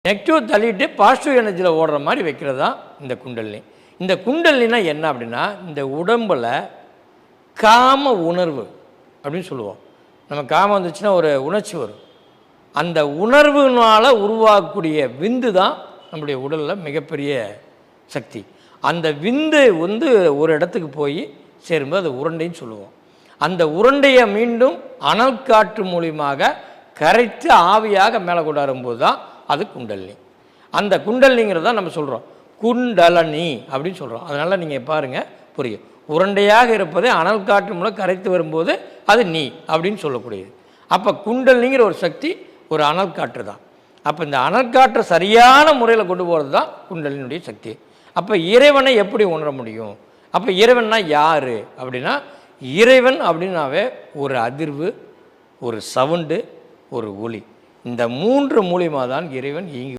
Negative தள்ளிட்டு positive எனர்ஜியில் ஓடுற மாதிரி வைக்கிறது தான் இந்த குண்டலினி. இந்த குண்டலினா என்ன அப்படின்னா, இந்த உடம்பில் காம உணர்வு அப்படின்னு சொல்லுவோம். நம்ம காமம் வந்துச்சுன்னா ஒரு உணர்ச்சி வரும். அந்த உணர்வுனால் உருவாகக்கூடிய விந்து தான் நம்முடைய உடலில் மிகப்பெரிய சக்தி. அந்த விந்து ஒரு இடத்துக்கு போய் சேரும்போது அது உருண்டைன்னு சொல்லுவோம். அந்த உருண்டையை மீண்டும் அனல் காற்று மூலியமாக கரைத்து ஆவியாக மேலே கொண்டாடும்போது தான் அது குண்டலினி. அந்த குண்டலினிங்கிறத நம்ம சொல்கிறோம் குண்டலனி அப்படின்னு சொல்கிறோம். அதனால் நீங்கள் பாருங்கள் புரியும். உருண்டையாக இருப்பதை அனல் காற்று மூலம் கரைத்து வரும்போது அது நீ அப்படின்னு சொல்லக்கூடியது. அப்போ குண்டலினிங்கிற ஒரு சக்தி ஒரு அனல் காற்று தான். அப்போ இந்த அனல் காற்றை சரியான முறையில் கொண்டு போகிறது தான் குண்டலினுடைய சக்தி. அப்போ இறைவனை எப்படி உணர முடியும்? அப்போ இறைவன்னா யார் அப்படின்னா, இறைவன் அப்படின்னாவே ஒரு அதிர்வு, ஒரு சவுண்டு, ஒரு ஒளி. இந்த 3 மூலியமாக தான் இறைவன் இயங்கி